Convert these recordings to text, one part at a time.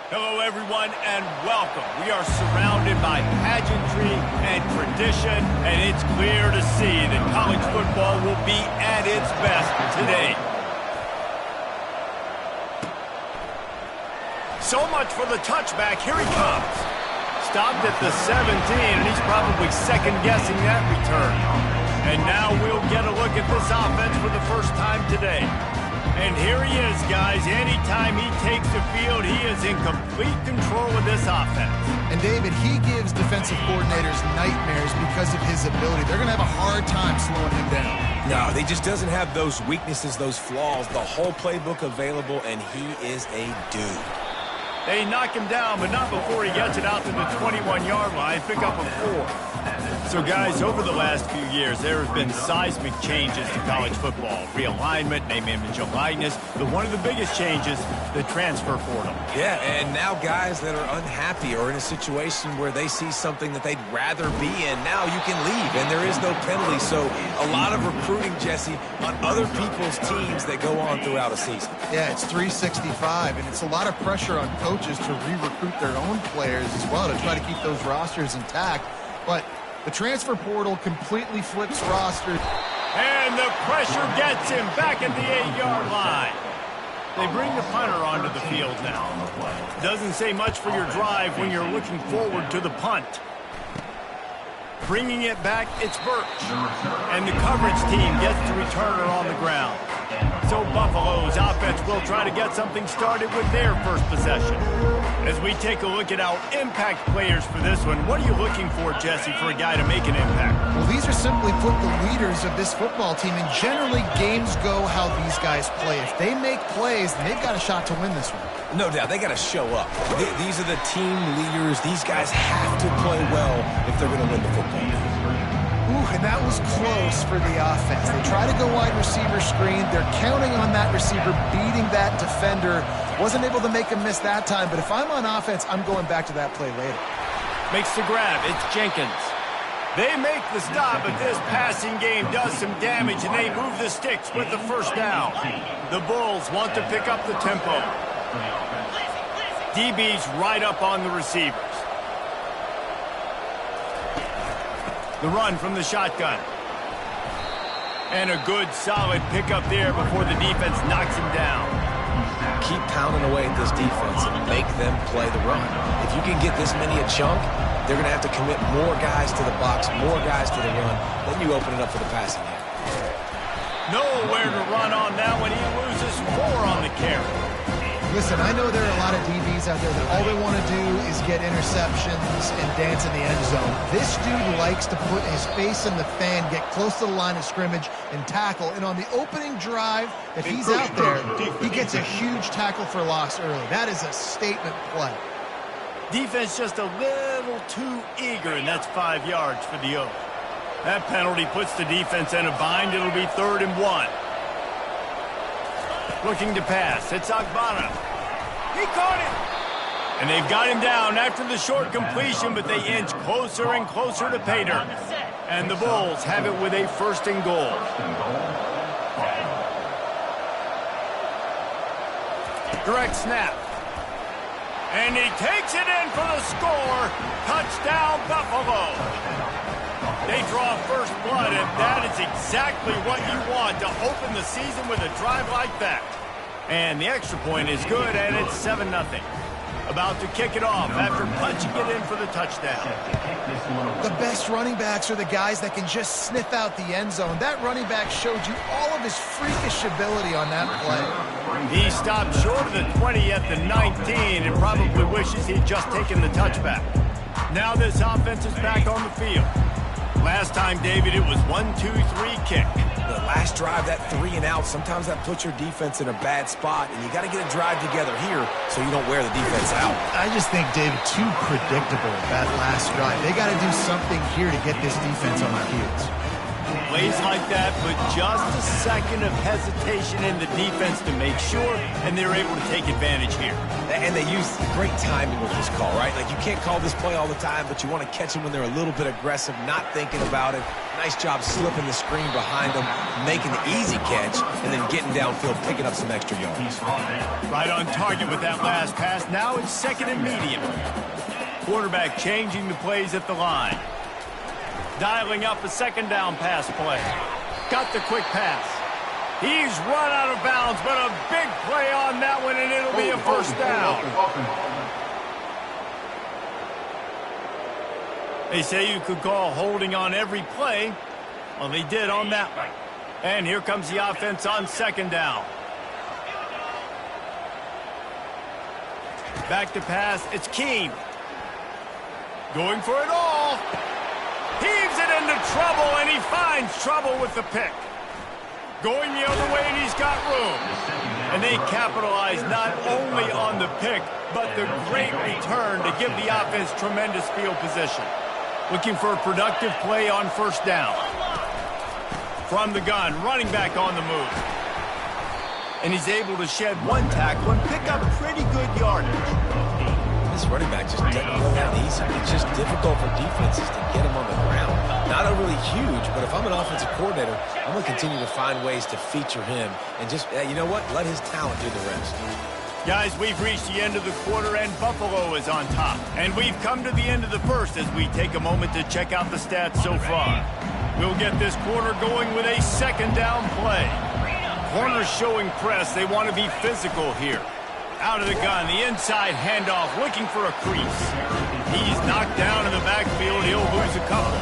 Hello, everyone, and welcome. We are surrounded by pageantry and tradition, and it's clear to see that college football will be at its best today. So much for the touchback. Here he comes. Stopped at the 17, and he's probably second-guessing that return. And now we'll get a look at this offense for the first time today. And here he is, guys. Anytime he takes the field, he is in complete control of this offense. And, David, he gives defensive coordinators nightmares because of his ability. They're going to have a hard time slowing him down. No, he just doesn't have those weaknesses, those flaws, the whole playbook available, and he is a dude. They knock him down, but not before he gets it out to the 21-yard line. Pick up a 4. So, guys, over the last few years, there have been seismic changes to college football. Realignment, name, image, and likeness. But one of the biggest changes, the transfer portal. Yeah, and now guys that are unhappy or in a situation where they see something that they'd rather be in, now you can leave, and there is no penalty. So a lot of recruiting, Jesse, on other people's teams that go on throughout a season. Yeah, it's 365, and it's a lot of pressure on coaches to re-recruit their own players as well to try to keep those rosters intact. But the transfer portal completely flips rosters. And the pressure gets him back at the 8-yard line. They bring the punter onto the field now. Doesn't say much for your drive when you're looking forward to the punt. Bringing it back, it's Birch. And the coverage team gets the returner on the ground. So Buffalo's offense will try to get something started with their first possession. As we take a look at our impact players for this one, what are you looking for, Jesse, for a guy to make an impact? Well, these are simply put the leaders of this football team, and generally games go how these guys play. If they make plays, then they've got a shot to win this one. No doubt, they got to show up. These are the team leaders. These guys have to play well if they're going to win the football game. Ooh, and that was close for the offense. They try to go wide receiver screen. They're counting on that receiver beating that defender. Wasn't able to make him miss that time, but if I'm on offense, I'm going back to that play later. Makes the grab. It's Jenkins. They make the stop, but this passing game does some damage, and they move the sticks with the first down. The Bulls want to pick up the tempo. DB's right up on the receivers. The run from the shotgun. And a good, solid pickup there before the defense knocks him down. Keep pounding away at this defense and make them play the run. If you can get this many a chunk, they're going to have to commit more guys to the box, more guys to the run. Then you open it up for the passing game. Nowhere to run on that one. He loses 4 on the carry. Listen, I know there are a lot of DBs out there that all they want to do is get interceptions and dance in the end zone. This dude likes to put his face in the fan, get close to the line of scrimmage, and tackle. And on the opening drive, if he's out there, he gets a huge tackle for loss early. That is a statement play. Defense just a little too eager, and that's 5 yards for the Oak. That penalty puts the defense in a bind. It'll be 3rd and 1. Looking to pass. It's Agbana. He caught it. And they've got him down after the short completion, but they inch closer and closer to pay dirt. And the Bulls have it with a 1st and goal. Direct snap. And he takes it in for the score. Touchdown, Buffalo. They draw first blood, and that is exactly what you want to open the season with a drive like that. And the extra point is good, and it's 7-0. About to kick it off after punching it in for the touchdown. The best running backs are the guys that can just sniff out the end zone. That running back showed you all of his freakish ability on that play. He stopped short of the 20 at the 19 and probably wishes he'd just taken the touchback. Now this offense is back on the field. Last time, David, it was 1-2-3 kick. The last drive, that 3 and out, sometimes that puts your defense in a bad spot, and you got to get a drive together here so you don't wear the defense out. I just think, David, too predictable that last drive. They got to do something here to get this defense on their heels. Plays like that, but just a second of hesitation in the defense to make sure, and they're able to take advantage here. And they use great timing with this call, right? Like, you can't call this play all the time, but you want to catch them when they're a little bit aggressive, not thinking about it. Nice job slipping the screen behind them, making the easy catch, and then getting downfield, picking up some extra yards. Right on target with that last pass. Now it's second and medium. Quarterback changing the plays at the line. Dialing up a second down pass play. Got the quick pass. He's run out of bounds, but a big play on that one, and it'll be a first down. They say you could call holding on every play. Well, they did on that one. And here comes the offense on second down. Back to pass. It's Keene. Going for it all. Heaves it into trouble, and he finds trouble with the pick. Going the other way, and he's got room. And they capitalize not only on the pick, but the great return to give the offense tremendous field position. Looking for a productive play on first down. From the gun, running back on the move. And he's able to shed one tackle and pick up pretty good yardage. This running back just doesn't go down easy. It's just difficult for defenses to get him on the ground. Not overly huge, but if I'm an offensive coordinator, I'm going to continue to find ways to feature him and just, you know what, let his talent do the rest. Guys, we've reached the end of the quarter, and Buffalo is on top. And we've come to the end of the first as we take a moment to check out the stats so far. We'll get this quarter going with a second down play. Corners showing press. They want to be physical here. Out of the gun, the inside handoff, looking for a crease. He's knocked down in the backfield. He'll lose a couple.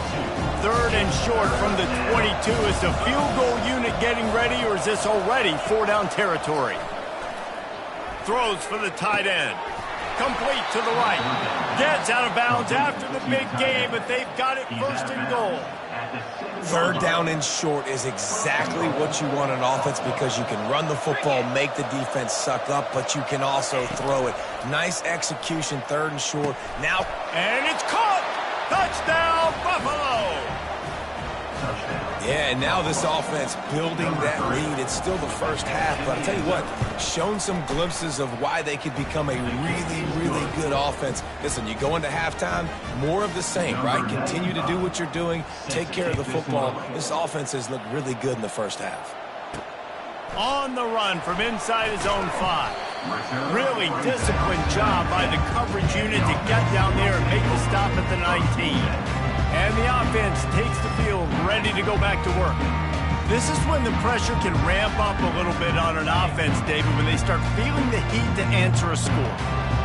Third and short from the 22. Is the field goal unit getting ready, or is this already four-down territory? Throws for the tight end. Complete to the right. Gets out of bounds after the big game, but they've got it first and goal. Third down and short is exactly what you want on offense because you can run the football, make the defense suck up, but you can also throw it. Nice execution, third and short. Now, and it's caught! Touchdown, Buffalo! Yeah, and now this offense building that lead. It's still the first half, but I'll tell you what, shown some glimpses of why they could become a really, really good offense. Listen, you go into halftime, more of the same, right? Continue to do what you're doing, take care of the football. This offense has looked really good in the first half. On the run from inside his own 5. Really disciplined job by the coverage unit to get down there and make the stop at the 19. And the offense takes the field ready to go back to work. This is when the pressure can ramp up a little bit on an offense, David, when they start feeling the heat to answer a score.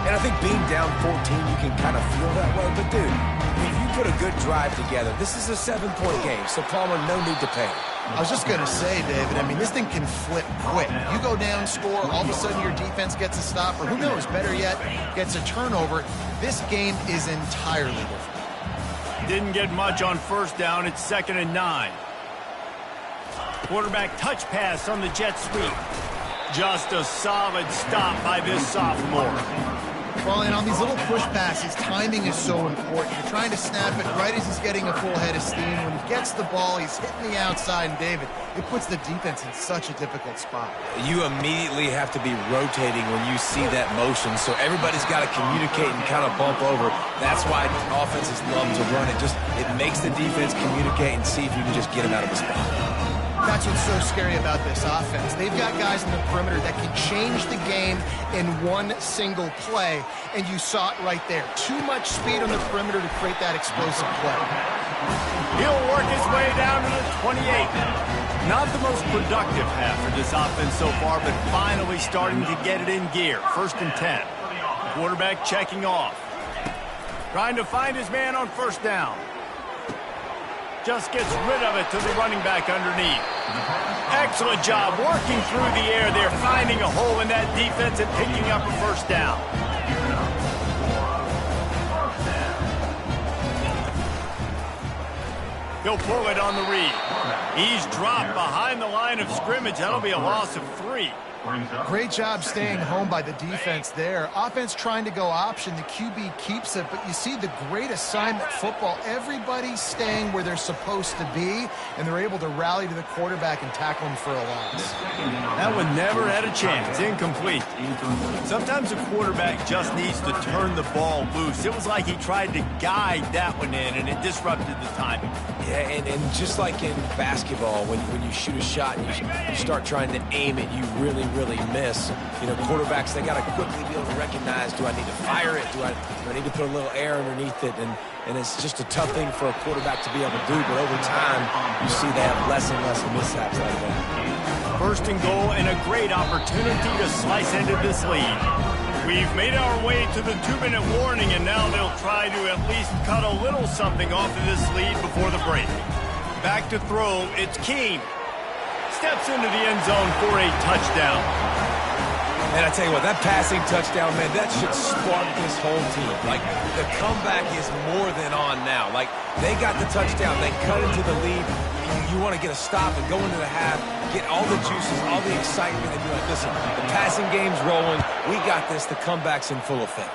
And I think being down 14, you can kind of feel that way. But, dude, if you put a good drive together, this is a 7-point game, so Palmer, no need to panic. I was just going to say, David, I mean, this thing can flip quick. You go down, score, all of a sudden your defense gets a stop, or who knows, better yet, gets a turnover. This game is entirely different. Didn't get much on first down. It's 2nd and 9. Quarterback touch pass on the jet sweep. Just a solid stop by this sophomore. Well, and on these little push passes, timing is so important. You're trying to snap it right as he's getting a full head of steam. When he gets the ball, he's hitting the outside, and David, it puts the defense in such a difficult spot. You immediately have to be rotating when you see that motion, so everybody's got to communicate and kind of bump over. That's why offenses love to run it. It makes the defense communicate and see if you can just get him out of the spot. That's what's so scary about this offense. They've got guys in the perimeter that can change the game in one single play, and you saw it right there. Too much speed on the perimeter to create that explosive play. He'll work his way down to the 28. Not the most productive half for this offense so far, but finally starting to get it in gear. 1st and 10. Quarterback checking off. Trying to find his man on first down. Just gets rid of it to the running back underneath. Excellent job working through the air there, finding a hole in that defense and picking up a first down. He'll pull it on the read. He's dropped behind the line of scrimmage. That'll be a loss of 3. Great job staying home by the defense there. Offense trying to go option. The QB keeps it, but you see the great assignment football. Everybody's staying where they're supposed to be, and they're able to rally to the quarterback and tackle him for a loss. That one never had a chance. Incomplete. Sometimes a quarterback just needs to turn the ball loose. It was like he tried to guide that one in, and it disrupted the timing. Yeah, and just like in basketball, when you shoot a shot and you start trying to aim it, you really miss. You know, quarterbacks, they got to quickly be able to recognize, do I need to fire it? Do I need to put a little air underneath it? And it's just a tough thing for a quarterback to be able to do, but over time, you see they have less and less mishaps like that. First and goal, and a great opportunity to slice into this lead. We've made our way to the 2-minute warning, and now they'll try to at least cut a little something off of this lead before the break. Back to throw, it's Keene. Steps into the end zone for a touchdown. And I tell you what, that passing touchdown, man, that should spark this whole team. Like, the comeback is more than on now. Like, they got the touchdown, they cut into the lead. You want to get a stop and go into the half, get all the juices, all the excitement, and be like, listen, the passing game's rolling. We got this. The comeback's in full effect.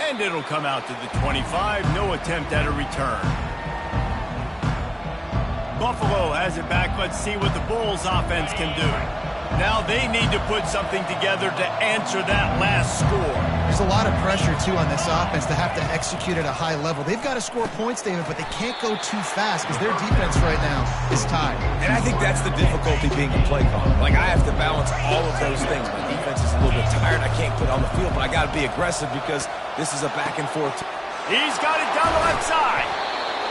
And it'll come out to the 25. No attempt at a return. Buffalo has it back. Let's see what the Bulls offense can do. Now they need to put something together to answer that last score. There's a lot of pressure, too, on this offense to have to execute at a high level. They've got to score points, David, but they can't go too fast because their defense right now is tied. And I think that's the difficulty being a play caller. Like, I have to balance all of those things. My defense is a little bit tired. I can't put it on the field, but I got to be aggressive because this is a back and forth. He's got it down the left side.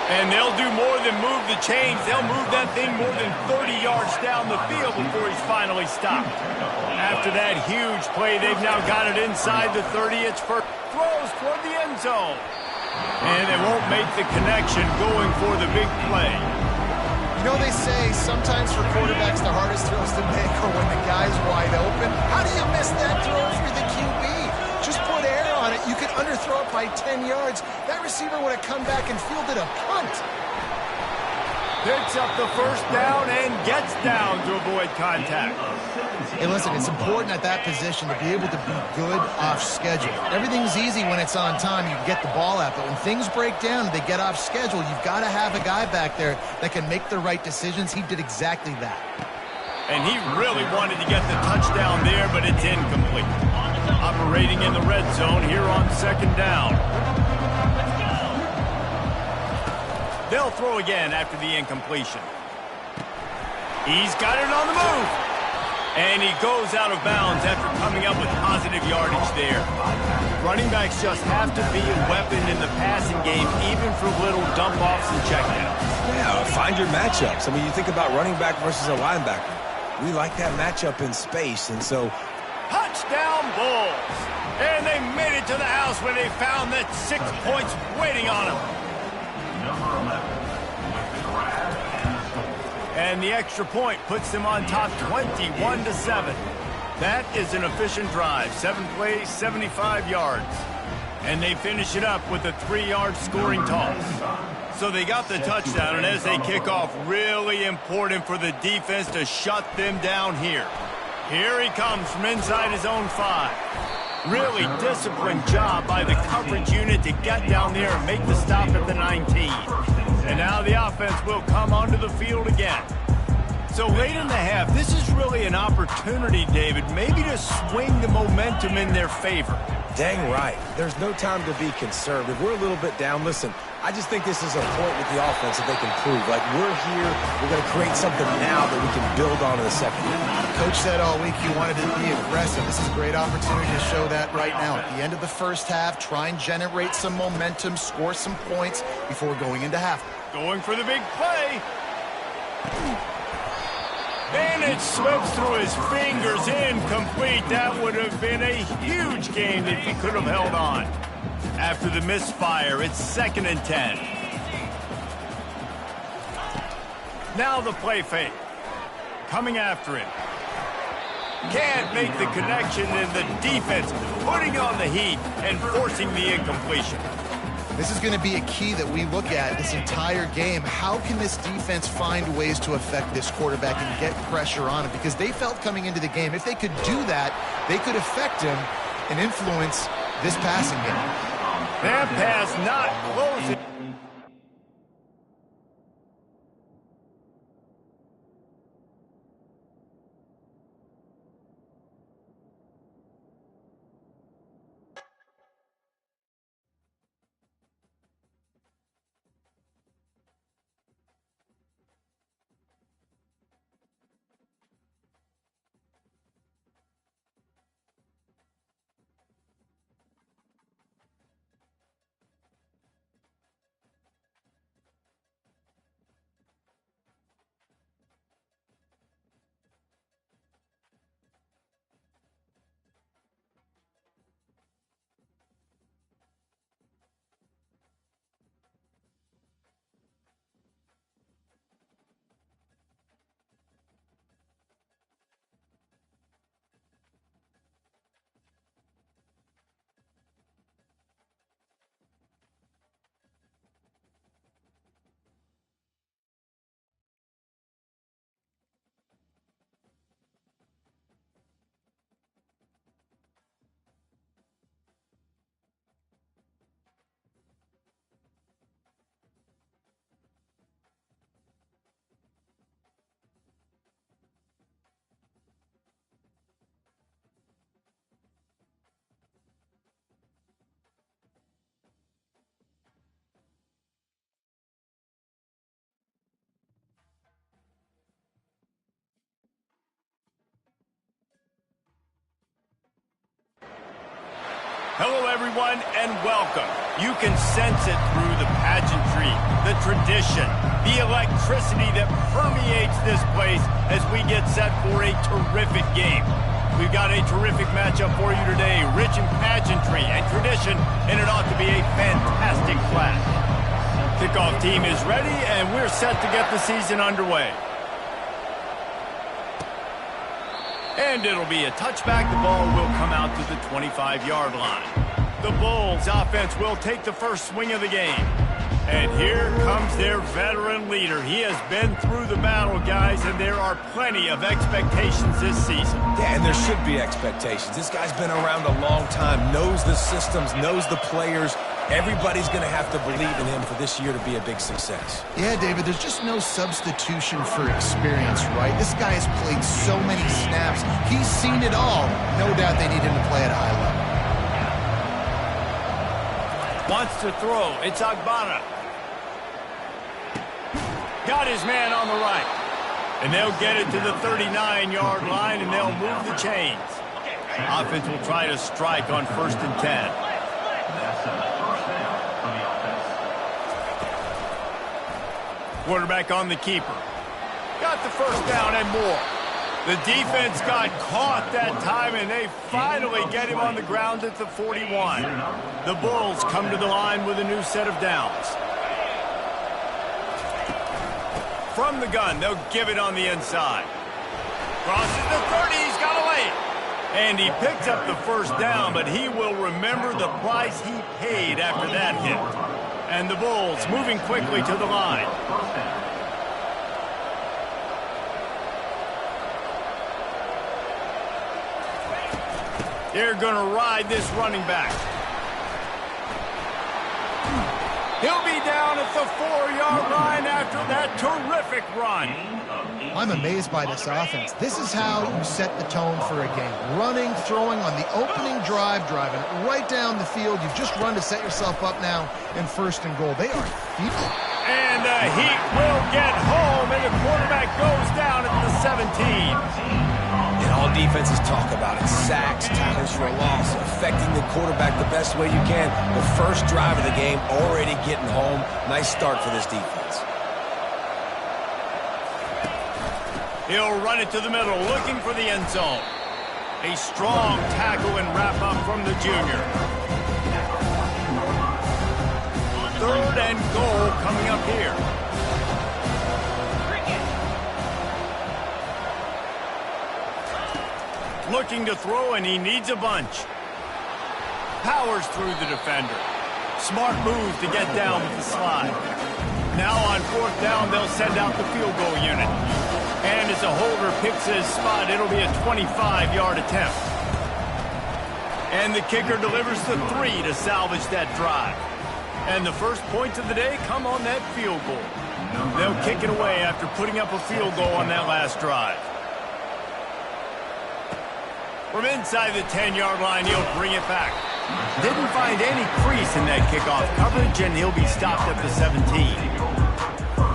And they'll do more than move the chains. They'll move that thing more than 30 yards down the field before he's finally stopped. After that huge play, they've now got it inside the 30. It's first throws toward the end zone. And they won't make the connection going for the big play. You know, they say sometimes for quarterbacks the hardest throws to make are when the guy's wide open. How do you miss that throw for the QB? Just put air on it. You could underthrow it by 10 yards. That receiver would have come back and fielded a punt. Picks up the first down and gets down to avoid contact. Hey, listen, it's important at that position to be able to be good off schedule. Everything's easy when it's on time. You can get the ball out. But when things break down and they get off schedule, you've got to have a guy back there that can make the right decisions. He did exactly that. And he really wanted to get the touchdown there, but it's incomplete. Operating in the red zone here on second down. They'll throw again after the incompletion. He's got it on the move. And he goes out of bounds after coming up with positive yardage there. Running backs just have to be a weapon in the passing game, even for little dump-offs and checkdowns. Yeah, find your matchups. I mean, you think about running back versus a linebacker. We like that matchup in space, and so... Touchdown Bulls! And they made it to the house where they found that 6 points waiting on them. And the extra point puts them on top 21-7. That is an efficient drive. 7 plays, 75 yards. And they finish it up with a 3-yard scoring toss. So they got the touchdown, and as they kick off, really important for the defense to shut them down here. Here he comes from inside his own 5. Really disciplined job by the coverage unit to get down there and make the stop at the 19. And now the offense will come onto the field again. So late in the half, this is really an opportunity, David, maybe to swing the momentum in their favor. Dang right. There's no time to be conservative. We're a little bit down. Listen, I just think this is a point with the offense that they can prove. Like, we're here, we're going to create something now that we can build on in the second half. Coach said all week he wanted to be aggressive. This is a great opportunity to show that right now. At the end of the first half, try and generate some momentum, score some points before going into half. Going for the big play. And it slips through his fingers, incomplete. That would have been a huge gain if he could have held on. After the misfire, it's 2nd and 10. Now the play fake. Coming after him. Can't make the connection, and the defense putting on the heat and forcing the incompletion. This is going to be a key that we look at this entire game. How can this defense find ways to affect this quarterback and get pressure on him? Because they felt coming into the game, if they could do that, they could affect him and influence this passing game. That pass not closing. Hello, everyone, and welcome. You can sense it through the pageantry, the tradition, the electricity that permeates this place as we get set for a terrific game. We've got a terrific matchup for you today, rich in pageantry and tradition, and it ought to be a fantastic clash. Kickoff team is ready, and we're set to get the season underway. And it'll be a touchback. The ball will come out to the 25-yard line. The Bulls offense will take the first swing of the game. And here comes their veteran leader. He has been through the battle, guys, and there are plenty of expectations this season. Yeah, and there should be expectations. This guy's been around a long time, knows the systems, knows the players. Everybody's going to have to believe in him for this year to be a big success. Yeah, David, there's just no substitution for experience, right? This guy has played so many snaps. He's seen it all. No doubt they need him to play at a high level. Wants to throw. It's Agbana. Got his man on the right. And they'll get it to the 39-yard line, and they'll move the chains. Offense will try to strike on 1st and 10. Quarterback on the keeper. Got the first down and more. The defense got caught that time, and they finally get him on the ground at the 41. The Bulls come to the line with a new set of downs. From the gun, they'll give it on the inside. Crosses the 30, he's got a lane. And he picks up the first down, but he will remember the price he paid after that hit. And the Bulls moving quickly to the line. They're going to ride this running back. He'll be down at the 4-yard line after that terrific run. I'm amazed by this offense. This is how you set the tone for a game. Running, throwing on the opening drive, driving it right down the field. You've just run to set yourself up now in 1st and goal. They are feeble. And the Heat will get home, and the quarterback goes down at the 17. And all defenses talk about it. Sacks, tackles for a loss, affecting the quarterback the best way you can. The first drive of the game, already getting home. Nice start for this defense. He'll run it to the middle, looking for the end zone. A strong tackle and wrap-up from the junior. 3rd and goal coming up here. Looking to throw, and he needs a bunch. Powers through the defender. Smart move to get down with the slide. Now on 4th down, they'll send out the field goal unit. And as a holder picks his spot, it'll be a 25-yard attempt. And the kicker delivers the 3 to salvage that drive. And the first points of the day come on that field goal. They'll kick it away after putting up a field goal on that last drive. From inside the 10-yard line, he'll bring it back. Didn't find any crease in that kickoff coverage, and he'll be stopped at the 17.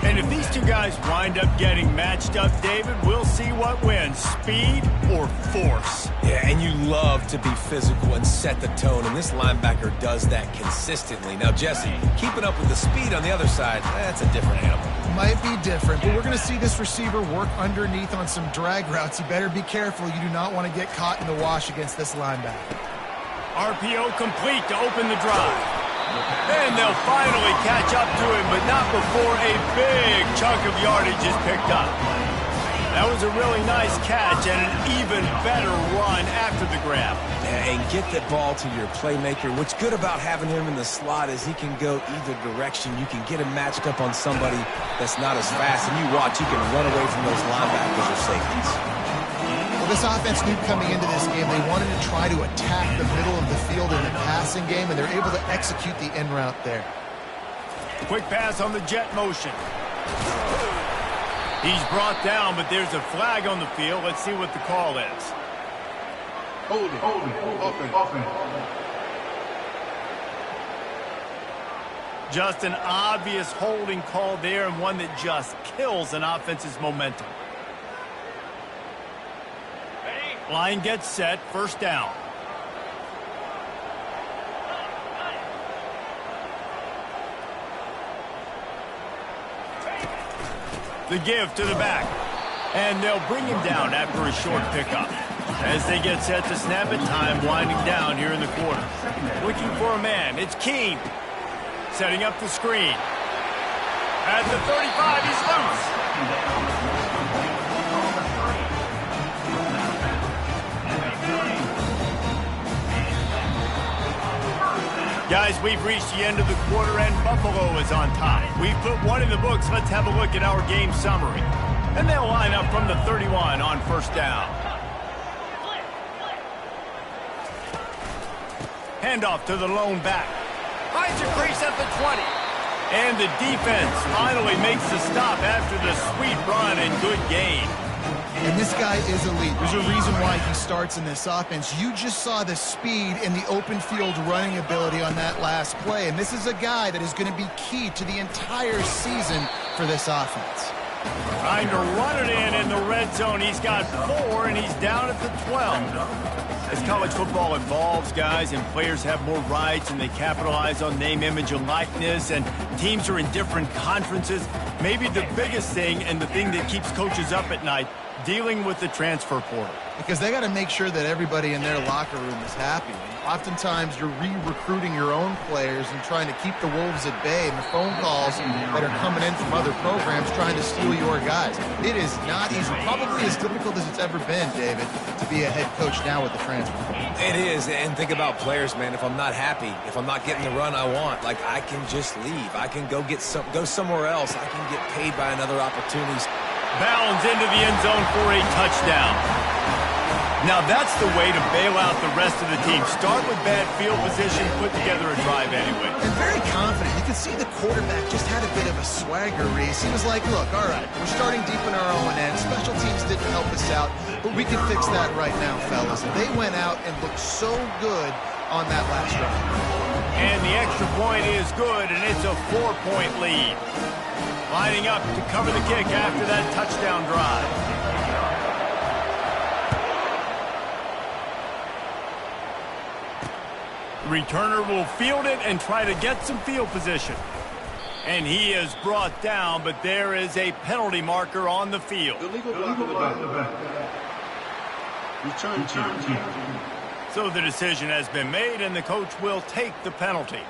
And if these two guys wind up getting matched up, David, we'll see what wins, speed or force. Yeah, and you love to be physical and set the tone, and this linebacker does that consistently. Now, Jesse, keeping up with the speed on the other side, that's a different animal. Might be different, but we're going to see this receiver work underneath on some drag routes. You better be careful. You do not want to get caught in the wash against this linebacker. RPO complete to open the drive. And they'll finally catch up to him, but not before a big chunk of yardage is picked up. That was a really nice catch and an even better run after the grab. Yeah, and get the ball to your playmaker. What's good about having him in the slot is he can go either direction. You can get him matched up on somebody that's not as fast, and you watch, he can run away from those linebackers or safeties. Well, this offense knew coming into this game they wanted to try to attack the middle of the field in the passing game, and they're able to execute the in route there. Quick pass on the jet motion. He's brought down, but there's a flag on the field. Let's see what the call is. Open. Just an obvious holding call there, and one that just kills an offense's momentum. Line gets set, 1st down. The give to the back. And they'll bring him down after a short pickup. As they get set to snap it, time winding down here in the quarter. Looking for a man, it's Keene. Setting up the screen. At the 35, he's loose. Guys, we've reached the end of the quarter, and Buffalo is on top. We've put one in the books. Let's have a look at our game summary. And they'll line up from the 31 on 1st down. Handoff to the lone back. Finds a crease at the 20. And the defense finally makes the stop after the sweet run and good gain. And this guy is elite. There's a reason why he starts in this offense. You just saw the speed and the open field running ability on that last play. And this is a guy that is going to be key to the entire season for this offense. Trying to run it in the red zone. He's got 4, and he's down at the 12. As college football evolves, guys, and players have more rights, and they capitalize on name, image, and likeness, and teams are in different conferences, maybe the biggest thing and the thing that keeps coaches up at night, dealing with the transfer portal. Because they got to make sure that everybody in their locker room is happy. Oftentimes, you're re-recruiting your own players and trying to keep the Wolves at bay, and the phone calls that are coming in from other programs trying to steal your guys. It is not easy. Probably as difficult as it's ever been, David, to be a head coach now with the transfer portal. It is, and think about players, man. If I'm not happy, if I'm not getting the run I want, like, I can just leave. I can go somewhere else. I can get paid by another opportunity. Bounds into the end zone for a touchdown. Now that's the way to bail out the rest of the team. Start with bad field position, put together a drive anyway. And very confident. You can see the quarterback just had a bit of a swagger, Reese. He was like, look, all right, we're starting deep in our own end. Special teams didn't help us out, but we can fix that right now, fellas. And they went out and looked so good on that last drive. And the extra point is good, and it's a 4-point lead. Lining up to cover the kick after that touchdown drive. The returner will field it and try to get some field position. And he is brought down, but there is a penalty marker on the field. Illegal block. Return team. So the decision has been made, and the coach will take the penalty.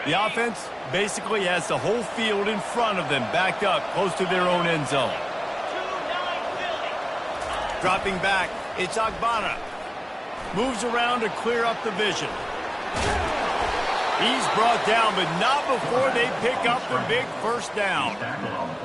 The offense basically has the whole field in front of them, backed up close to their own end zone. Dropping back, it's Agbana. Moves around to clear up the vision. He's brought down, but not before they pick up the big first down.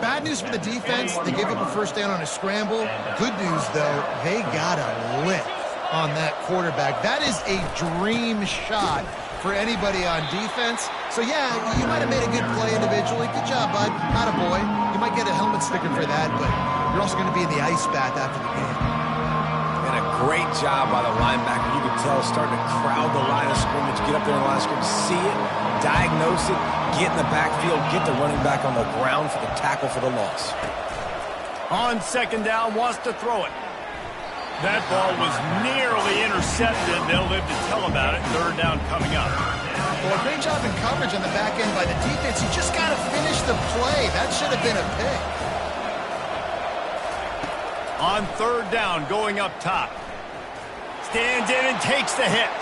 Bad news for the defense. They gave up a first down on a scramble. Good news, though, they got a lick on that quarterback. That is a dream shot for anybody on defense. So, yeah, you might have made a good play individually. Good job, bud. Attaboy. You might get a helmet sticker for that, but you're also going to be in the ice bath after the game. And a great job by the linebacker. You can tell starting to crowd the line of scrimmage, get up there in the line of scrimmage, see it, diagnose it, get in the backfield, get the running back on the ground for the tackle for the loss. On second down, wants to throw it. That ball was nearly intercepted. They'll live to tell about it. Third down coming up. Well, a great job in coverage on the back end by the defense. You just got to finish the play. That should have been a pick. On third down, going up top. Stands in and takes the hit.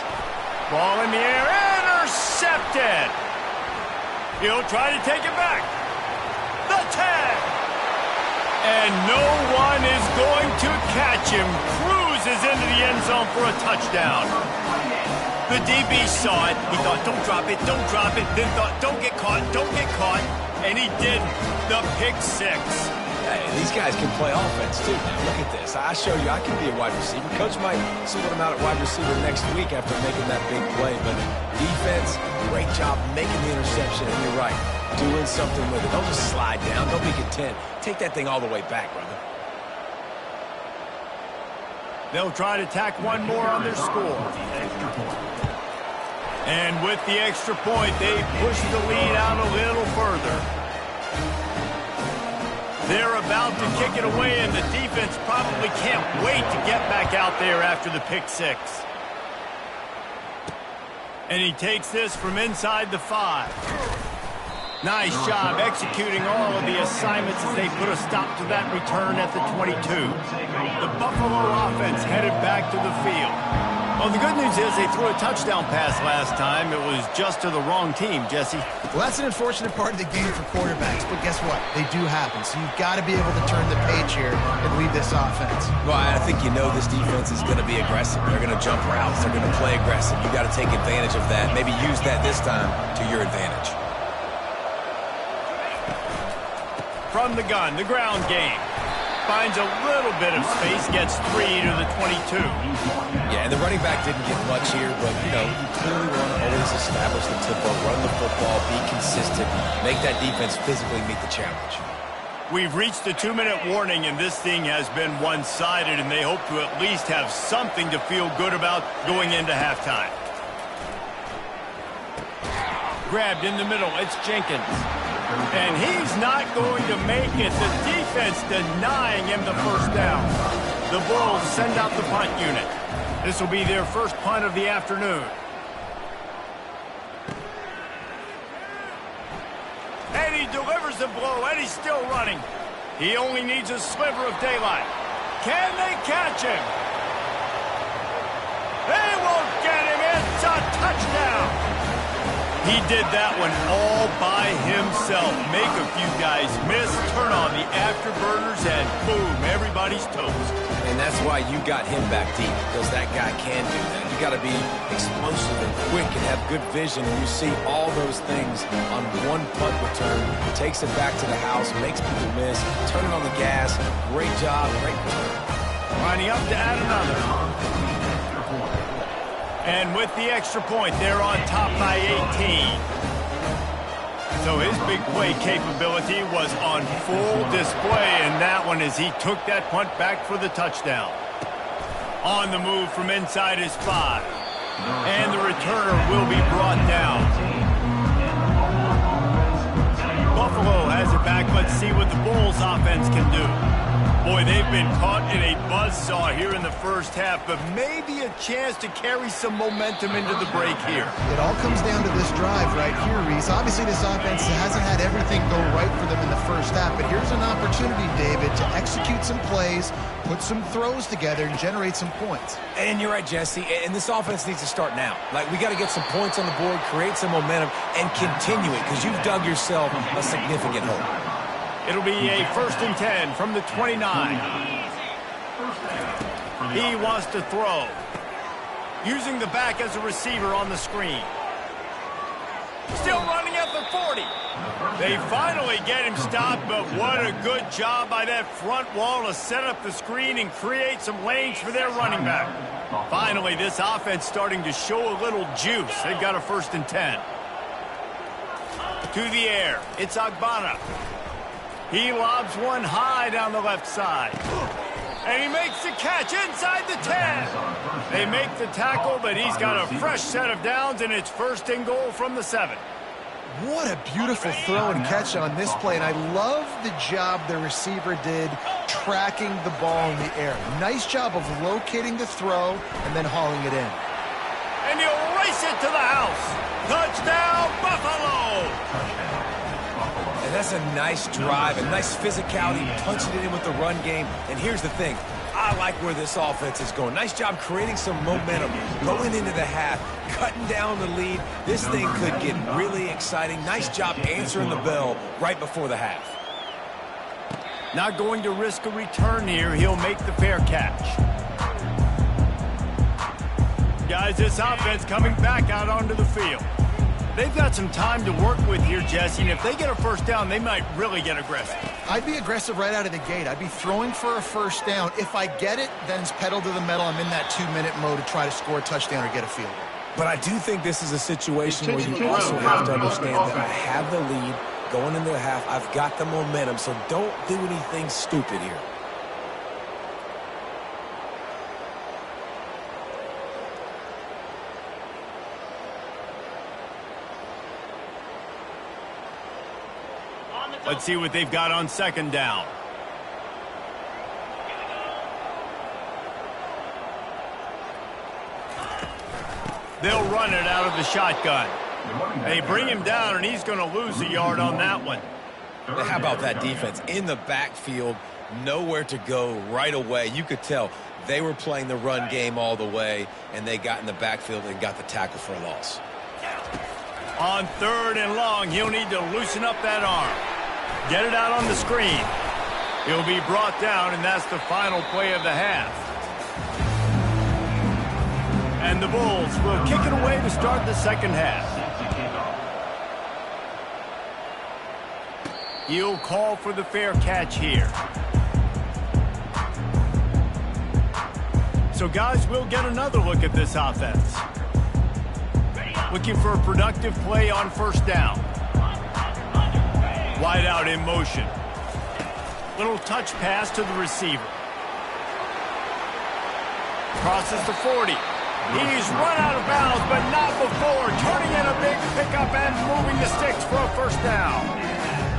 Ball in the air, intercepted. He'll try to take it back. The tag. And no one is going to catch him. Cruises into the end zone for a touchdown. The DB saw it. He thought, don't drop it, don't drop it. Then thought, don't get caught, don't get caught. And he didn't. The pick six. Hey, these guys can play offense, too. Now, look at this. I show you I can be a wide receiver. Coach might single him out at wide receiver next week after making that big play. But defense, great job making the interception. And you're right, doing something with it. Don't just slide down. Don't be content. Take that thing all the way back, brother. They'll try to tack one more on their score. And with the extra point, they push the lead out a little further. They're about to kick it away, and the defense probably can't wait to get back out there after the pick six. And he takes this from inside the 5. Nice job executing all of the assignments as they put a stop to that return at the 22. The Buffalo offense headed back to the field. Well, the good news is they threw a touchdown pass last time. It was just to the wrong team, Jesse. Well, that's an unfortunate part of the game for quarterbacks, but guess what? They do happen, so you've got to be able to turn the page here and lead this offense. Well, I think you know this defense is going to be aggressive. They're going to jump routes. They're going to play aggressive. You've got to take advantage of that. Maybe use that this time to your advantage. From the gun, the ground game. Finds a little bit of space, gets 3 to the 22. Yeah, and the running back didn't get much here, but, you know, you clearly want to always establish the tempo, run the football, be consistent, make that defense physically meet the challenge. We've reached the 2-minute warning, and this thing has been one-sided, and they hope to at least have something to feel good about going into halftime. Grabbed in the middle, it's Jenkins. And he's not going to make it. The defense denying him the first down. The Bulls send out the punt unit. This will be their first punt of the afternoon. And he delivers the blow, and he's still running. He only needs a sliver of daylight. Can they catch him? They won't get him. It's a touchdown. He did that one all by himself. Make a few guys miss, turn on the afterburners, and boom, everybody's toast. And that's why you got him back deep, because that guy can do that. You got to be explosive and quick and have good vision. And you see all those things on one punt return. Takes it back to the house, makes people miss, turning on the gas. Great job, great return. Lining up to add another. And with the extra point, they're on top by 18. So his big play capability was on full display, and that one as he took that punt back for the touchdown. On the move from inside his 5. And the returner will be brought down. Buffalo has it back. Let's see what the Bulls offense can do. Boy, they've been caught in a buzzsaw here in the first half, but maybe a chance to carry some momentum into the break here. It all comes down to this drive right here, Reese. Obviously, this offense hasn't had everything go right for them in the first half, but here's an opportunity, David, to execute some plays, put some throws together, and generate some points. And you're right, Jesse, and this offense needs to start now. Like, we got to get some points on the board, create some momentum, and continue it, because you've dug yourself a significant hole. It'll be a 1st and 10 from the 29. He wants to throw. Using the back as a receiver on the screen. Still running at the 40. They finally get him stopped, but what a good job by that front wall to set up the screen and create some lanes for their running back. Finally, this offense starting to show a little juice. They've got a 1st and 10. To the air, it's Agbana. He lobs one high down the left side. And he makes the catch inside the 10. They make the tackle, but he's got a fresh set of downs, and it's 1st and goal from the 7. What a beautiful throw and catch on this play, and I love the job the receiver did tracking the ball in the air. Nice job of locating the throw and then hauling it in. And he'll race it to the house. Touchdown, Buffalo! And that's a nice drive, a nice physicality, punching it in with the run game. And here's the thing. I like where this offense is going. Nice job creating some momentum, going into the half, cutting down the lead. This thing could get really exciting. Nice job answering the bell right before the half. Not going to risk a return here. He'll make the fair catch. Guys, this offense coming back out onto the field. They've got some time to work with here, Jesse, and if they get a 1st down, they might really get aggressive. I'd be aggressive right out of the gate. I'd be throwing for a 1st down. If I get it, then it's pedal to the metal. I'm in that 2-minute mode to try to score a touchdown or get a field goal. But I do think this is a situation where you also have to understand that I have the lead going into the half. I've got the momentum, so don't do anything stupid here. Let's see what they've got on 2nd down. They'll run it out of the shotgun. They bring him down, and he's going to lose a yard on that one. How about that defense? In the backfield, nowhere to go right away. You could tell they were playing the run game all the way, and they got in the backfield and got the tackle for a loss. On 3rd and long, he'll need to loosen up that arm. Get it out on the screen. He'll be brought down, and that's the final play of the half. And the Bulls will kick it away to start the 2nd half. He'll call for the fair catch here. So, guys, we'll get another look at this offense. Looking for a productive play on 1st down. Wide out in motion. Little touch pass to the receiver. Crosses the 40. He's run out of bounds, but not before. Turning in a big pickup and moving the sticks for a 1st down.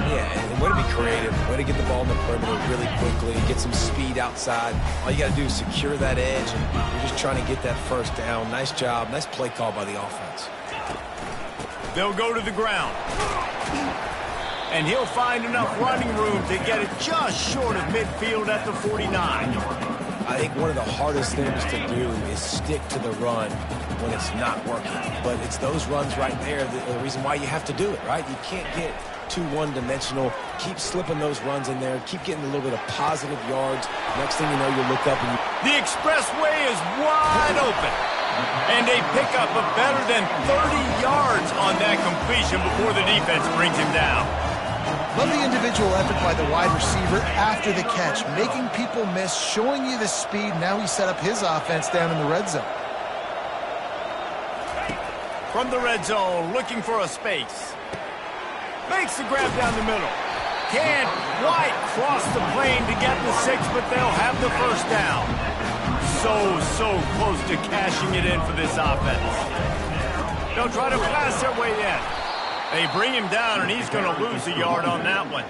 Yeah, and way to be creative. Way to get the ball in the perimeter really quickly. Get some speed outside. All you got to do is secure that edge, and you're just trying to get that 1st down. Nice job. Nice play call by the offense. They'll go to the ground. And he'll find enough running room to get it just short of midfield at the 49. I think one of the hardest things to do is stick to the run when it's not working. But it's those runs right there, the reason why you have to do it, right? You can't get too one-dimensional. Keep slipping those runs in there. Keep getting a little bit of positive yards. Next thing you know, you look up and the expressway is wide open. And they pick up a better than 30 yards on that completion before the defense brings him down. Love the individual effort by the wide receiver after the catch, making people miss, showing you the speed. Now he set up his offense down in the red zone. From the red zone, looking for a space. Makes the grab down the middle. Can't quite cross the plane to get the 6, but they'll have the 1st down. So close to cashing it in for this offense. They'll try to blast their way in. They bring him down, and he's going to lose a yard on that one.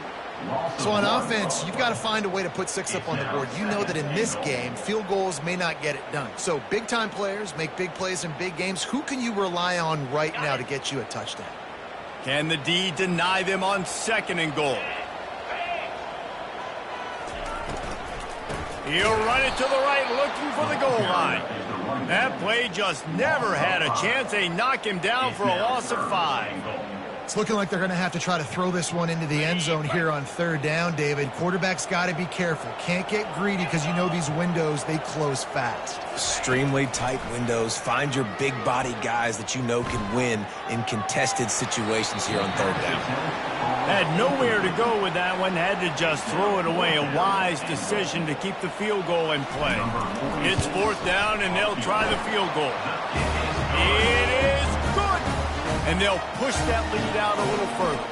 So on offense, you've got to find a way to put 6 up on the board. You know that in this game, field goals may not get it done. So big-time players make big plays in big games. Who can you rely on right now to get you a touchdown? Can the D deny them on 2nd and goal? He'll run it to the right, looking for the goal line. That play just never had a chance. They knock him down for a loss of 5. It's looking like they're going to have to try to throw this one into the end zone here on third down, David. Quarterback's got to be careful. Can't get greedy because you know these windows, they close fast. Extremely tight windows. Find your big body guys that you know can win in contested situations here on third down. Had nowhere to go with that one. Had to just throw it away. A wise decision to keep the field goal in play. It's fourth down, and they'll try the field goal. It is good. And they'll push that lead out a little further.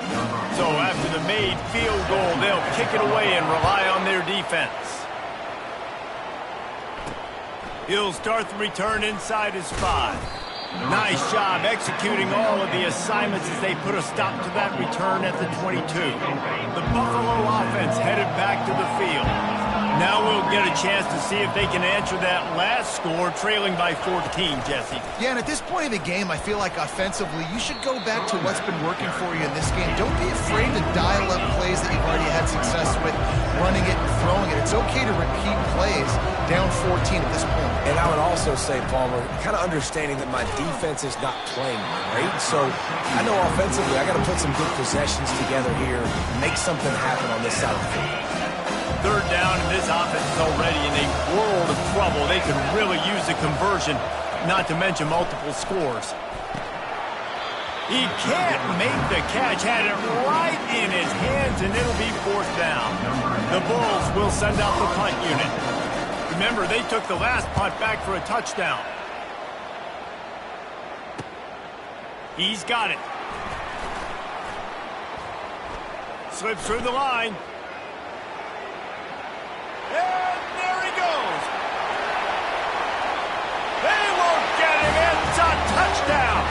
So after the made field goal, they'll kick it away and rely on their defense. He'll start the return inside his 5. Nice job executing all of the assignments as they put a stop to that return at the 22. The Buffalo offense headed back to the field. Now we'll get a chance to see if they can answer that last score, trailing by 14, Jesse. Yeah, and at this point of the game, I feel like offensively, you should go back to what's been working for you in this game. Don't be afraid to dial up plays that you've already had success with, running it and throwing it. It's okay to repeat plays down 14 at this point. And I would also say, Palmer, kind of understanding that my defense is not playing great, so I know offensively I got to put some good possessions together here, make something happen on this side of the field. Third down, and this offense is already in a world of trouble. They could really use a conversion, not to mention multiple scores. He can't make the catch. Had it right in his hands, and it'll be fourth down. The Bulls will send out the punt unit. Remember, they took the last punt back for a touchdown. He's got it. Slips through the line. And there he goes. They won't get him. It's a touchdown.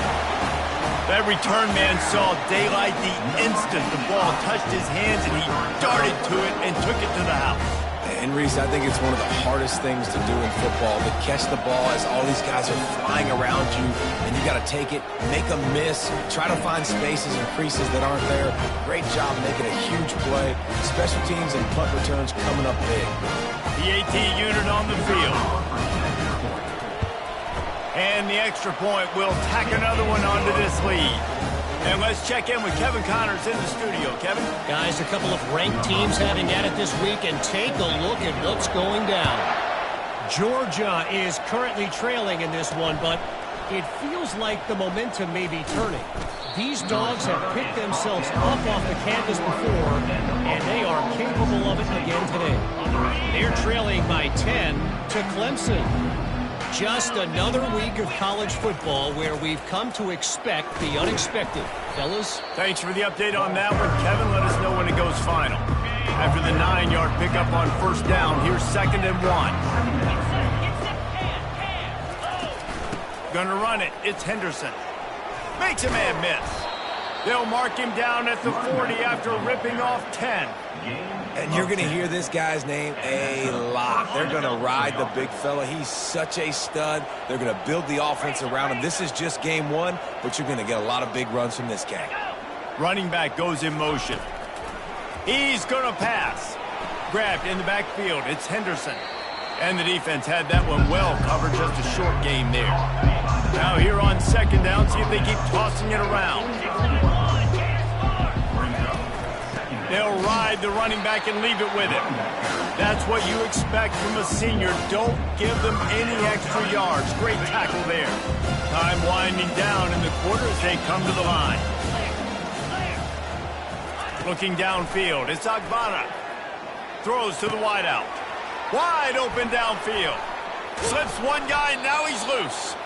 That return man saw daylight the instant the ball touched his hands, and he darted to it and took it to the house. And Reese, I think it's one of the hardest things to do in football, to catch the ball as all these guys are flying around you, and you got to take it, make a miss, try to find spaces and creases that aren't there. Great job making a huge play. Special teams and punt returns coming up big. The AT unit on the field. And the extra point will tack another one onto this lead. And let's check in with Kevin Connors in the studio. Kevin? Guys, a couple of ranked teams having at it this week, and take a look at what's going down. Georgia is currently trailing in this one, but it feels like the momentum may be turning. These dogs have picked themselves up off the canvas before, and they are capable of it again today. They're trailing by 10 to Clemson. Just another week of college football where we've come to expect the unexpected. Fellas? Thanks for the update on that one, Kevin. Let us know when it goes final. After the 9-yard pickup on first down, here's 2nd and 1. Gonna run it. It's Henderson. Makes a man miss. They'll mark him down at the 40 after ripping off 10. And you're going to hear this guy's name a lot. They're going to ride the big fella. He's such a stud. They're going to build the offense around him. This is just game 1, but you're going to get a lot of big runs from this guy. Running back goes in motion. He's going to pass. Grabbed in the backfield. It's Henderson. And the defense had that one well covered. Just a short game there. Now here on 2nd down, see if they keep tossing it around. They'll ride the running back and leave it with him. That's what you expect from a senior. Don't give them any extra yards. Great tackle there. Time winding down in the quarter as they come to the line. Looking downfield, it's Agbana. Throws to the wideout. Wide open downfield. Slips one guy, now he's loose.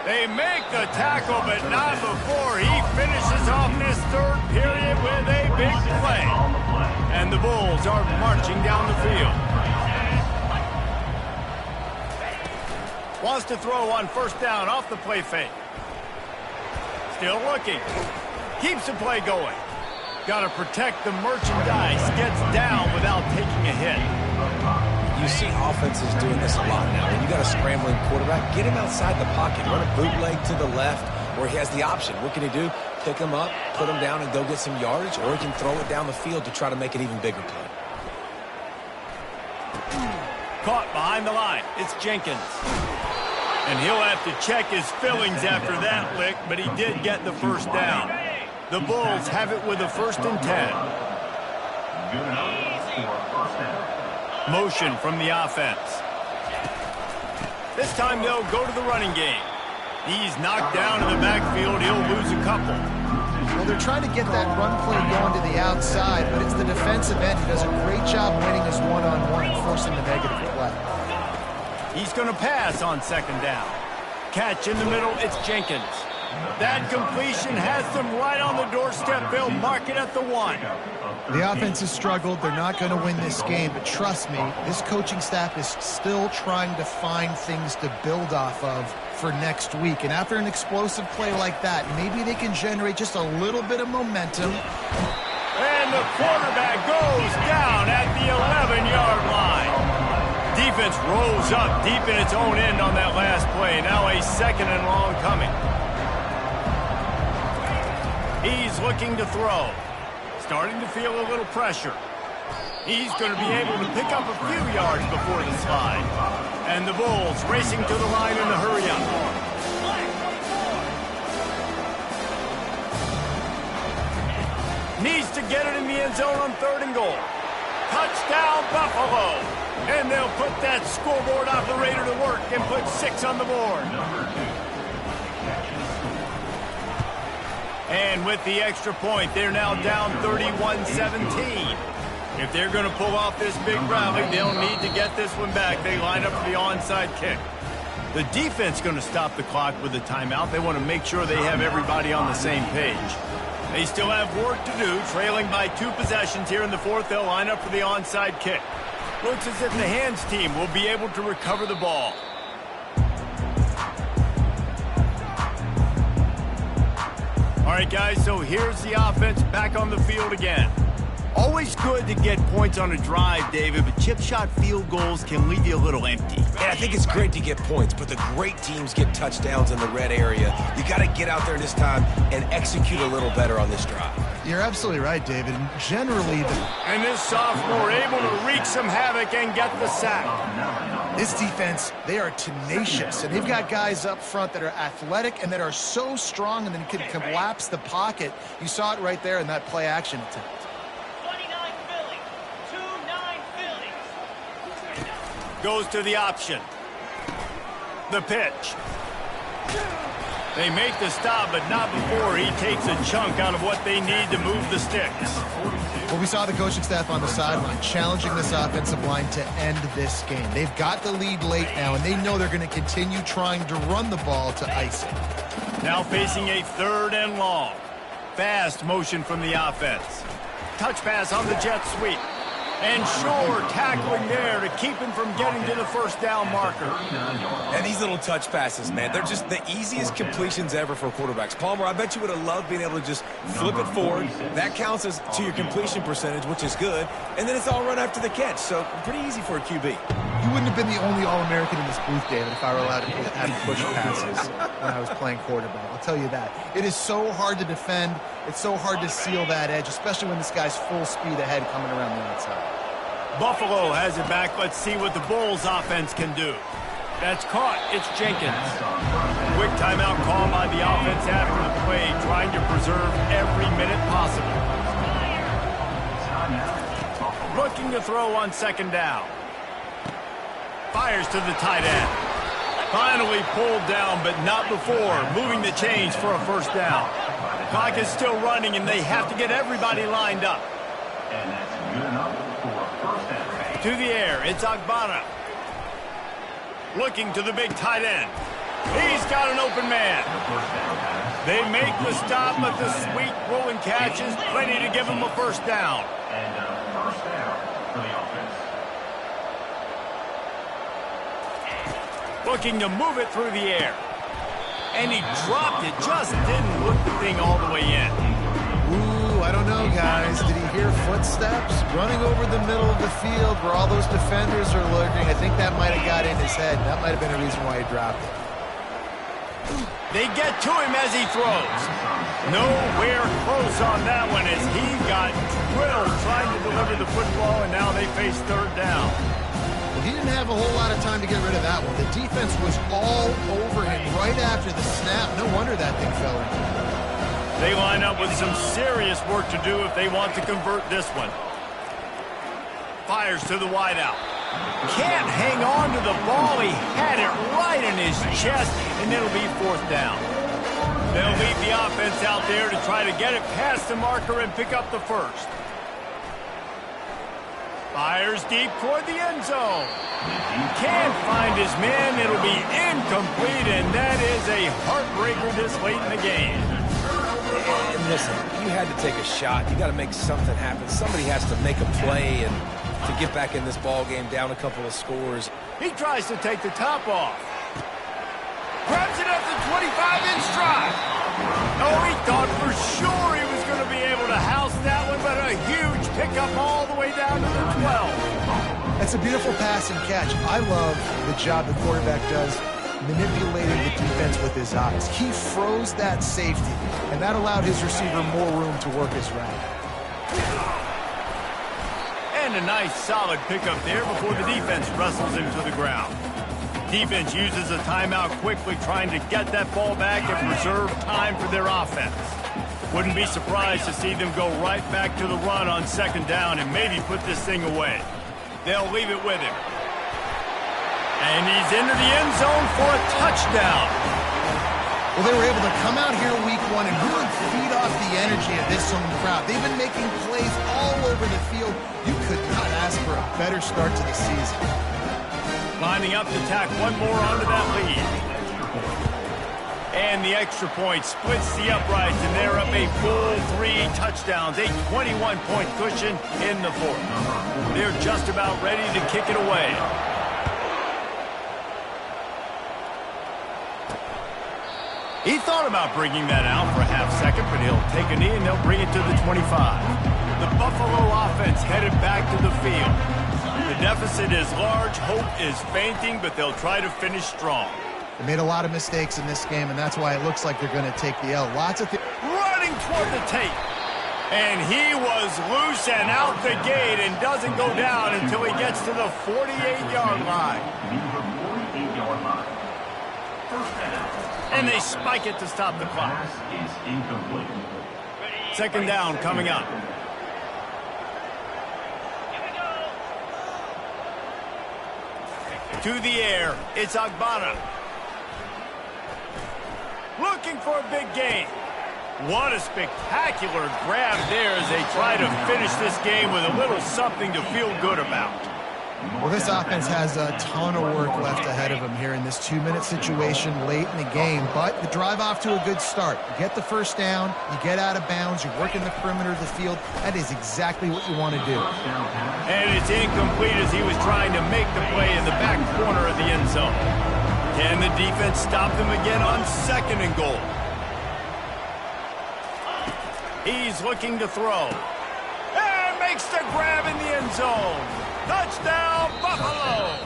They make the tackle, but not before he finishes off this 3rd period with a big play. And the Bulls are marching down the field. Wants to throw on first down off the play fake. Still looking. Keeps the play going. Got to protect the merchandise. Gets down without taking a hit. You see offenses doing this a lot now. When you got a scrambling quarterback, get him outside the pocket. Run a bootleg to the left where he has the option. What can he do? Pick him up, put him down, and go get some yardage, or he can throw it down the field to try to make an even bigger play. Caught behind the line. It's Jenkins. And he'll have to check his fillings after that lick, but he did get the first down. The Bulls have it with a 1st and 10. Motion from the offense. This time they'll go to the running game. He's knocked down in the backfield. He'll lose a couple. Well, they're trying to get that run play going to the outside, but it's the defensive end who does a great job winning his one-on-one and forcing the negative play. He's going to pass on 2nd down. Catch in the middle, it's Jenkins. That completion has them right on the doorstep. They'll mark it at the 1. The offense has struggled. They're not going to win this game, but trust me, this coaching staff is still trying to find things to build off of for next week. And after an explosive play like that, maybe they can generate just a little bit of momentum. And the quarterback goes down at the 11-yard line. Defense rolls up deep in its own end on that last play. Now a 2nd and long coming. He's looking to throw. Starting to feel a little pressure. He's going to be able to pick up a few yards before the slide. And the Bulls racing to the line in a hurry-up. Needs to get it in the end zone on 3rd and goal. Touchdown, Buffalo. And they'll put that scoreboard operator to work and put 6 on the board. And with the extra point, they're now down 31-17. If they're going to pull off this big rally, they'll need to get this one back. They line up for the onside kick. The defense going to stop the clock with a timeout. They want to make sure they have everybody on the same page. They still have work to do, trailing by 2 possessions here in the 4th. They'll line up for the onside kick. Looks as if the hands team will be able to recover the ball. All right, guys, so here's the offense back on the field again. Always good to get points on a drive, David, but chip shot field goals can leave you a little empty. Yeah, I think it's great to get points, but the great teams get touchdowns in the red area. You got to get out there this time and execute a little better on this drive. You're absolutely right, David. Generally, And this sophomore able to wreak some havoc and get the sack. this defense, they are tenacious, and they've got guys up front that are athletic and that are so strong and then can collapse the pocket. You saw it right there in that play-action attempt. Goes to the option. The pitch. They make the stop, but not before he takes a chunk out of what they need to move the sticks. Well, we saw the coaching staff on the sideline challenging this offensive line to end this game. They've got the lead late now, and they know they're going to continue trying to run the ball to ice it. Now facing a 3rd and long. Fast motion from the offense. Touch pass on the jet sweep. And Shore tackling there to keep him from getting to the 1st down marker. And these little touch passes, man, they're just the easiest completions ever for quarterbacks. Palmer, I bet you would have loved being able to just flip it forward. That counts as to your completion percentage, which is good. And then it's all run after the catch, so pretty easy for a QB. You wouldn't have been the only All-American in this booth, David, if I were allowed to have push passes when I was playing quarterback. I'll tell you that. It is so hard to defend. It's so hard to seal that edge, especially when this guy's full speed ahead coming around the outside. Buffalo has it back. Let's see what the Bulls offense can do. That's caught. It's Jenkins. Quick timeout call by the offense after the play, trying to preserve every minute possible. Looking to throw on 2nd down. Fires to the tight end. Finally pulled down, but not before moving the chains for a 1st down. Clock is still running, and they have to get everybody lined up. And that's good enough for a 1st down. To the air, it's Agbana. Looking to the big tight end. He's got an open man. They make the stop, but the sweet rolling catch is plenty to give him a 1st down. And a 1st down for the offense. Looking to move it through the air. And he dropped it, just didn't look the thing all the way in. Ooh, I don't know, guys. Did he hear footsteps running over the middle of the field where all those defenders are lurking? I think that might have got in his head. That might have been a reason why he dropped it. They get to him as he throws. Nowhere close on that one as he got drilled trying to deliver the football, and now they face 3rd down. Well, he didn't have a whole lot of time to get rid of that one. The defense was all over him right after the snap. No wonder that thing fell in. They line up with some serious work to do if they want to convert this one. Fires to the wideout. Can't hang on to the ball. He had it right in his chest, and it'll be fourth down. They'll leave the offense out there to try to get it past the marker and pick up the first. Fires deep toward the end zone. Can't find his man. It'll be incomplete, and that is a heartbreaker this late in the game. And listen, you had to take a shot. You got to make something happen. Somebody has to make a play and to get back in this ball game, down a couple of scores. He tries to take the top off. Grabs it at the 25-inch stride. Oh, he thought for sure he was going to be able to house that one, but a huge pickup all the way down to the 12. That's a beautiful pass and catch. I love the job the quarterback does manipulating the defense with his eyes. He froze that safety, and that allowed his receiver more room to work his route. And a nice solid pickup there before the defense wrestles him to the ground. Defense uses a timeout quickly, trying to get that ball back and preserve time for their offense. Wouldn't be surprised to see them go right back to the run on second down and maybe put this thing away. They'll leave it with him. And he's into the end zone for a touchdown. Well, they were able to come out here week one and really feed off the energy of this home crowd. They've been making plays all over the field. You could not ask for a better start to the season. Lining up to tack one more onto that lead. And the extra point splits the uprights, and they're up a full 3 touchdowns, a 21-point cushion in the fourth. They're just about ready to kick it away. He thought about bringing that out for a half second, but he'll take a knee and they'll bring it to the 25. The Buffalo offense headed back to the field. The deficit is large, hope is fainting, but they'll try to finish strong. They made a lot of mistakes in this game, and that's why it looks like they're going to take the L. Lots of running toward the tape. And he was loose and out the gate and doesn't go down until he gets to the 48-yard line. And they spike it to stop the clock. Second down coming up. To the air, it's Agbana. Looking for a big gain. What a spectacular grab there as they try to finish this game with a little something to feel good about. Well, this offense has a ton of work left ahead of them here in this 2-minute situation late in the game, but the drive off to a good start. You get the first down, you get out of bounds, you work in the perimeter of the field. That is exactly what you want to do. And it's incomplete as he was trying to make the play in the back corner of the end zone. Can the defense stop them again on second and goal? He's looking to throw. And makes the grab in the end zone. Touchdown, Buffalo!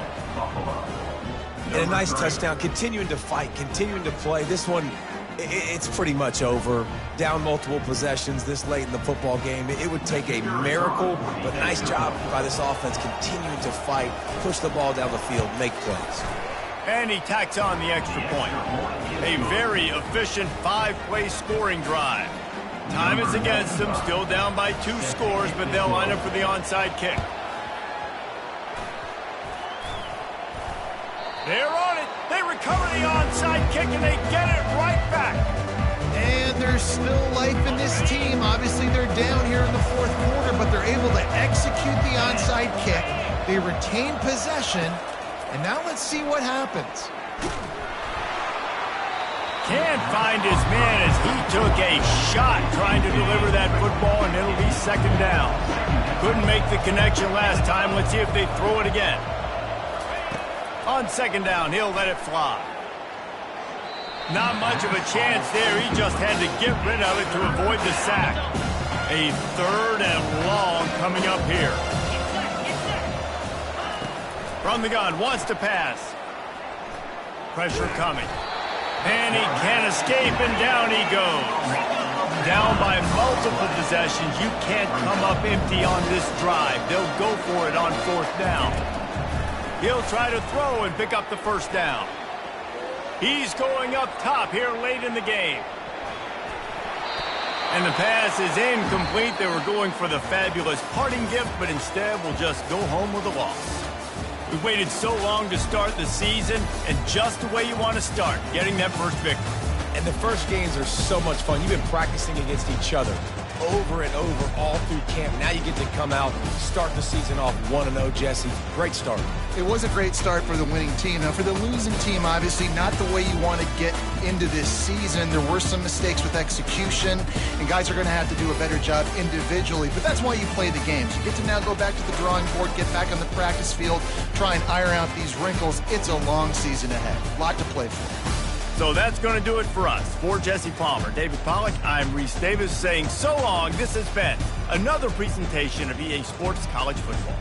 And a nice touchdown, continuing to fight, continuing to play. This one, it's pretty much over. Down multiple possessions this late in the football game. It would take a miracle, but nice job by this offense continuing to fight, push the ball down the field, make plays. And he tacks on the extra point. A very efficient 5-play scoring drive. Time is against them, still down by 2 scores, but they'll line up for the onside kick. They're on it. They recover the onside kick, and they get it right back. And there's still life in this team. Obviously, they're down here in the fourth quarter, but they're able to execute the onside kick. They retain possession, and now let's see what happens. Can't find his man as he took a shot trying to deliver that football, and it'll be second down. Couldn't make the connection last time. Let's see if they throw it again. On second down, he'll let it fly. Not much of a chance there. He just had to get rid of it to avoid the sack. A third and long coming up here. From the gun, wants to pass. Pressure coming. And he can't escape, and down he goes. Down by multiple possessions. You can't come up empty on this drive. They'll go for it on fourth down. He'll try to throw and pick up the first down. He's going up top here late in the game. And the pass is incomplete. They were going for the fabulous parting gift, but instead will just go home with a loss. We waited so long to start the season, and just the way you want to start, getting that first victory. And the first games are so much fun. You've been practicing against each other over and over all through camp. Now you get to come out, start the season off 1-0, Jesse. Great start. It was a great start for the winning team. Now, for the losing team, obviously not the way you want to get into this season. There were some mistakes with execution, and guys are going to have to do a better job individually. But that's why you play the games. You get to now go back to the drawing board, get back on the practice field, try and iron out these wrinkles. It's a long season ahead. A lot to play for. So that's going to do it for us. For Jesse Palmer, David Pollack, I'm Reese Davis saying so long. This has been another presentation of EA Sports College Football.